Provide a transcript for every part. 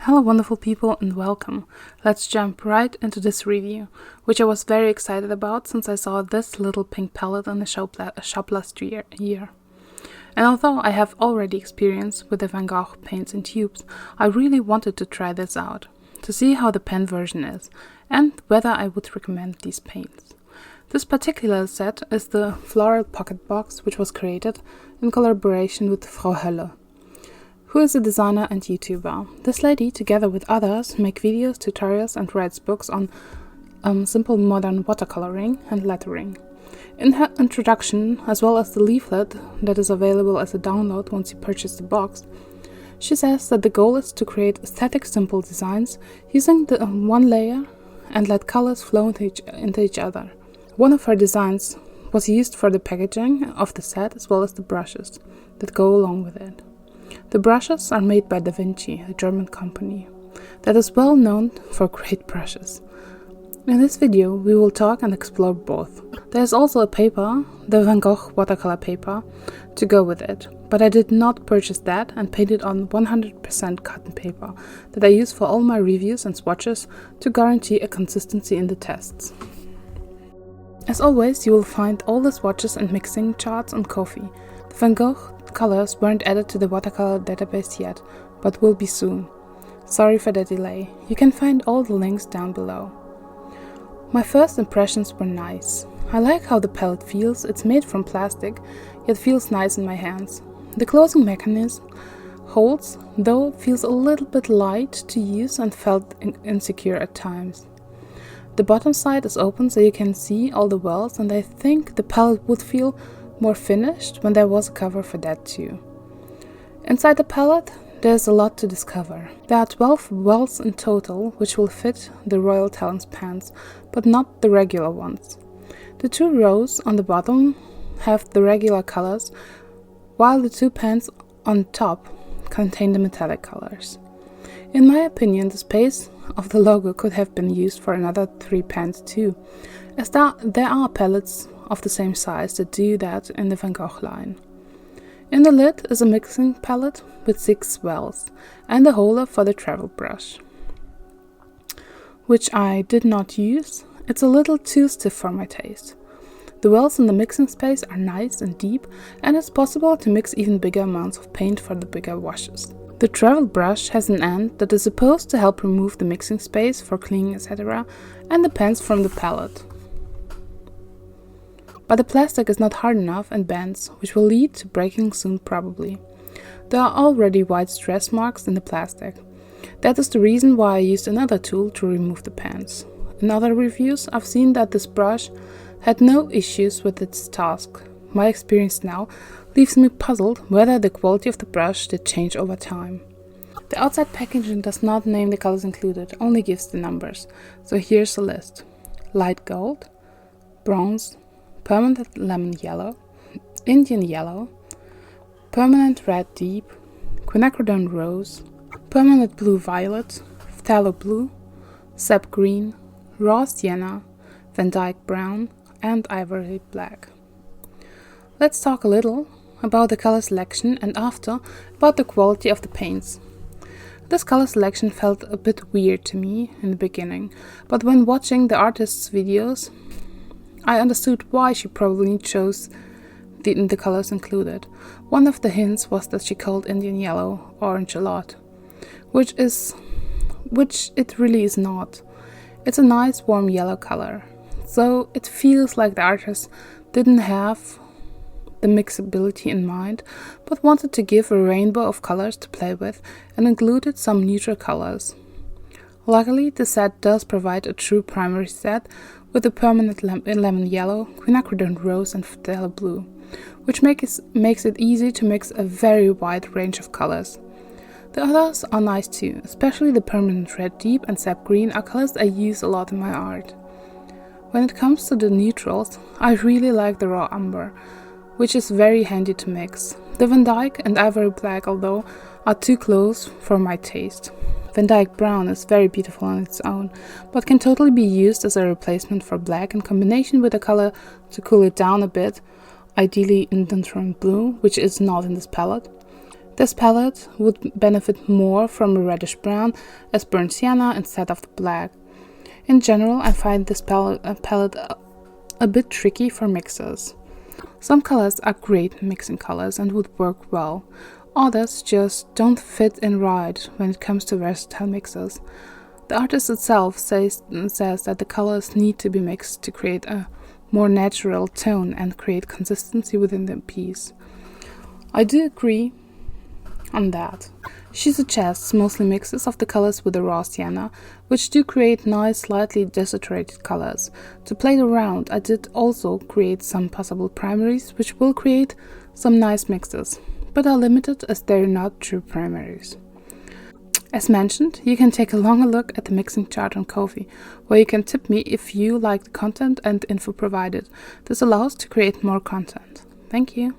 Hello wonderful people and welcome. Let's jump right into this review, which I was very excited about since I saw this little pink palette in the shop last year. And although I have already experience with the Van Gogh paints in tubes, I really wanted to try this out, to see how the pen version is, and whether I would recommend these paints. This particular set is the Floral Pocket Box, which was created in collaboration with Frau Hölle, who is a designer and YouTuber. This lady, together with others, make videos, tutorials and writes books on simple modern watercoloring and lettering. In her introduction, as well as the leaflet that is available as a download once you purchase the box, she says that the goal is to create aesthetic simple designs using the one layer and let colors flow into each other. One of her designs was used for the packaging of the set as well as the brushes that go along with it. The brushes are made by Vinci, a German company that is well known for great brushes. In this video we will talk and explore both. There is also a paper, the Van Gogh watercolor paper, to go with it, but I did not purchase that and painted on 100% cotton paper that I use for all my reviews and swatches to guarantee a consistency in the tests. As always, you will find all the swatches and mixing charts on Ko-fi. The Van Gogh colors weren't added to the watercolor database yet, but will be soon. Sorry for the delay. You can find all the links down below. My first impressions were nice. I like how the palette feels. It's made from plastic, yet feels nice in my hands. The closing mechanism holds, though feels a little bit light to use and felt insecure at times. The bottom side is open so you can see all the wells, and I think the palette would feel more finished when there was a cover for that too. Inside the palette, there's a lot to discover. There are 12 wells in total, which will fit the Royal Talents pans, but not the regular ones. The two rows on the bottom have the regular colors, while the two pans on top contain the metallic colors. In my opinion, the space of the logo could have been used for another 3 pans too, as there are palettes of the same size that do that in the Van Gogh line. In the lid is a mixing palette with 6 wells and a holder for the travel brush, which I did not use. It's a little too stiff for my taste. The wells in the mixing space are nice and deep, and it's possible to mix even bigger amounts of paint for the bigger washes. The travel brush has an end that is supposed to help remove the mixing space for cleaning, etc., and the pens from the palette. But the plastic is not hard enough and bends, which will lead to breaking soon probably. There are already white stress marks in the plastic. That is the reason why I used another tool to remove the pens. In other reviews, I've seen that this brush had no issues with its task. My experience now leaves me puzzled whether the quality of the brush did change over time. The outside packaging does not name the colors included, only gives the numbers. So here's a list: light gold, bronze, permanent lemon yellow, Indian yellow, permanent red deep, quinacridone rose, permanent blue violet, phthalo blue, sap green, raw sienna, Van Dyke brown, and ivory black. Let's talk a little about the color selection and after about the quality of the paints. This color selection felt a bit weird to me in the beginning, but when watching the artist's videos, I understood why she probably chose the colors included. One of the hints was that she called Indian yellow orange a lot, which it really is not. It's a nice warm yellow color, so it feels like the artist didn't have the mixability in mind, but wanted to give a rainbow of colors to play with and included some neutral colors. Luckily, the set does provide a true primary set with a permanent lemon yellow, quinacridone rose and phthalo blue, which makes it easy to mix a very wide range of colors. The others are nice too, especially the permanent red deep and sap green are colors I use a lot in my art. When it comes to the neutrals, I really like the raw umber, which is very handy to mix. The Van Dyke and ivory black, although, are too close for my taste. Van Dyke brown is very beautiful on its own, but can totally be used as a replacement for black in combination with a color to cool it down a bit, ideally Indian blue, which is not in this palette. This palette would benefit more from a reddish brown as burnt sienna instead of the black. In general, I find this palette a bit tricky for mixers. Some colors are great mixing colors and would work well. Others just don't fit in right when it comes to versatile mixers. The artist itself says that the colors need to be mixed to create a more natural tone and create consistency within the piece. I do agree on that. She suggests mostly mixes of the colors with the raw sienna, which do create nice, slightly desaturated colors. To play around, I did also create some possible primaries, which will create some nice mixes, but are limited as they're not true primaries. As mentioned, you can take a longer look at the mixing chart on Ko-fi, where you can tip me if you like the content and info provided. This allows to create more content. Thank you.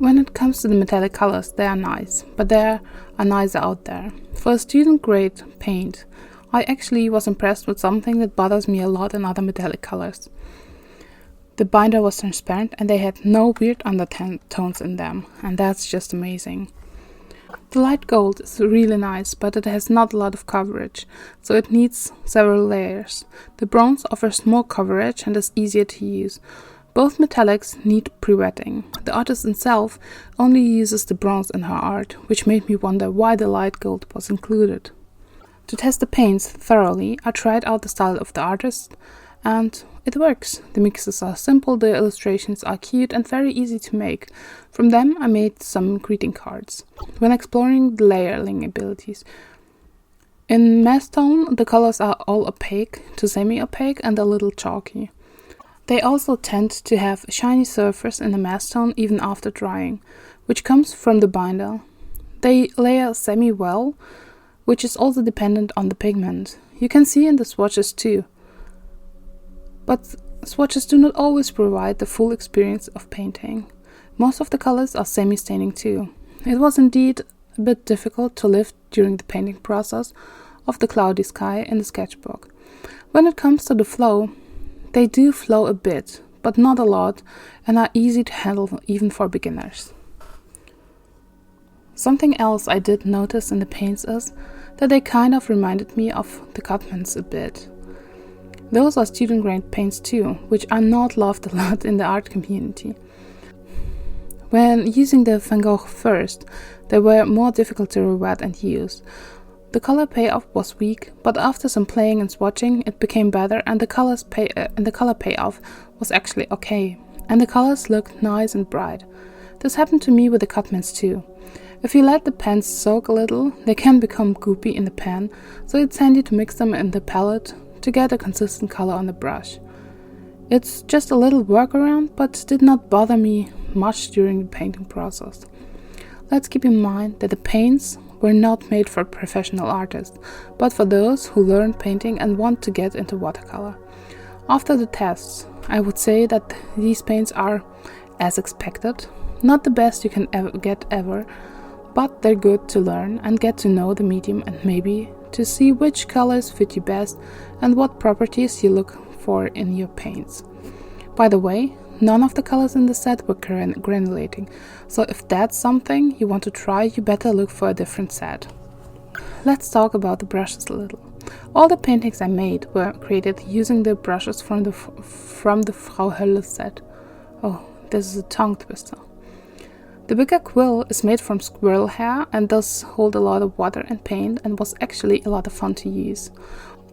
When it comes to the metallic colors, they are nice, but there are nicer out there. For a student-grade paint, I actually was impressed with something that bothers me a lot in other metallic colors. The binder was transparent and they had no weird undertones in them, and that's just amazing. The light gold is really nice, but it has not a lot of coverage, so it needs several layers. The bronze offers more coverage and is easier to use. Both metallics need pre-wetting. The artist himself only uses the bronze in her art, which made me wonder why the light gold was included. To test the paints thoroughly, I tried out the style of the artist, and it works. The mixes are simple, the illustrations are cute and very easy to make. From them I made some greeting cards. When exploring the layering abilities, in mass tone the colors are all opaque to semi-opaque and a little chalky. They also tend to have a shiny surface in the mass tone even after drying, which comes from the binder. They layer semi-well, which is also dependent on the pigment. You can see in the swatches too. But swatches do not always provide the full experience of painting. Most of the colors are semi-staining too. It was indeed a bit difficult to lift during the painting process of the cloudy sky in the sketchbook. When it comes to the flow, they do flow a bit, but not a lot, and are easy to handle even for beginners. Something else I did notice in the paints is that they kind of reminded me of the Cutmans a bit. Those are student-grade paints too, which are not loved a lot in the art community. When using the Van Gogh first, they were more difficult to rewet and use. The color payoff was weak, but after some playing and swatching, it became better, and the color payoff was actually okay, and the colors looked nice and bright. This happened to me with the Cutmans too. If you let the pens soak a little, they can become goopy in the pen, so it's handy to mix them in the palette to get a consistent color on the brush. It's just a little workaround, but did not bother me much during the painting process. Let's keep in mind that the paints were not made for professional artists, but for those who learn painting and want to get into watercolor. After the tests, I would say that these paints are, as expected, not the best you can get ever, but they're good to learn and get to know the medium and maybe to see which colors fit you best and what properties you look for in your paints. By the way, none of the colors in the set were granulating, so if that's something you want to try, you better look for a different set. Let's talk about the brushes a little. All the paintings I made were created using the brushes from the Frau Hölle set. Oh, this is a tongue twister. The bigger quill is made from squirrel hair and does hold a lot of water and paint and was actually a lot of fun to use.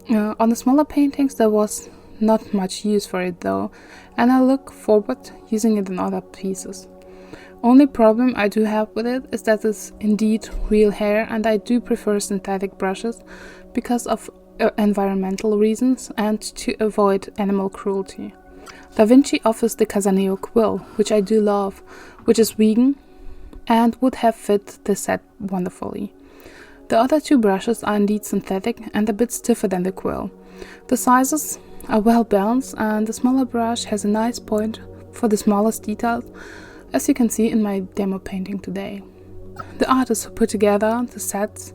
On the smaller paintings there was not much use for it though, and I look forward using it in other pieces. Only problem I do have with it is that it's indeed real hair, and I do prefer synthetic brushes because of environmental reasons and to avoid animal cruelty. Da Vinci offers the Casaneo quill, which I do love, which is vegan and would have fit the set wonderfully. The other two brushes are indeed synthetic and a bit stiffer than the quill. The sizes are well balanced, and the smaller brush has a nice point for the smallest details, as you can see in my demo painting today. The artist who put together the sets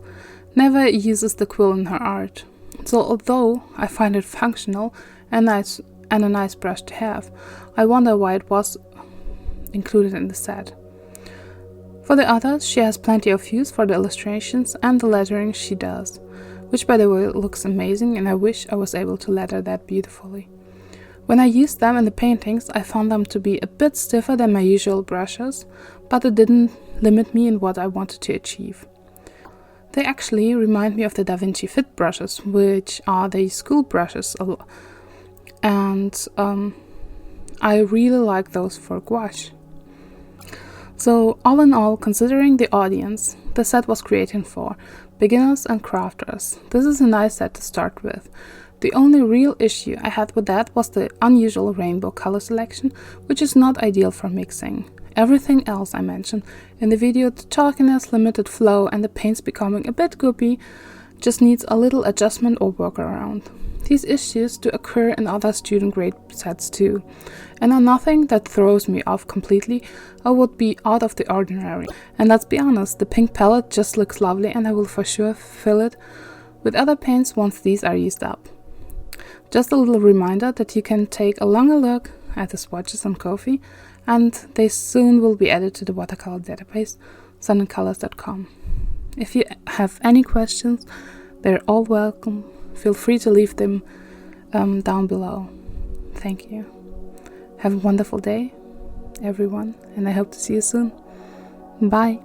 never uses the quill in her art, so although I find it functional and a nice brush to have, I wonder why it was included in the set. For the others, she has plenty of use for the illustrations and the lettering she does, which by the way looks amazing, and I wish I was able to letter that beautifully. When I used them in the paintings, I found them to be a bit stiffer than my usual brushes, but it didn't limit me in what I wanted to achieve. They actually remind me of the Da Vinci Fit brushes, which are the school brushes, and I really like those for gouache. So all in all, considering the audience the set was created for, beginners and crafters, this is a nice set to start with. The only real issue I had with that was the unusual rainbow color selection, which is not ideal for mixing. Everything else I mentioned in the video, the chalkiness, limited flow, and the paints becoming a bit goopy, just needs a little adjustment or workaround. These issues do occur in other student grade sets too, and are nothing that throws me off completely or would be out of the ordinary. And let's be honest, the pink palette just looks lovely, and I will for sure fill it with other paints once these are used up. Just a little reminder that you can take a longer look at the swatches on Ko-fi, and they soon will be added to the watercolor database, sunandcolors.com. If you have any questions, they're all welcome. Feel free to leave them down below. Thank you. Have a wonderful day, everyone, and I hope to see you soon. Bye.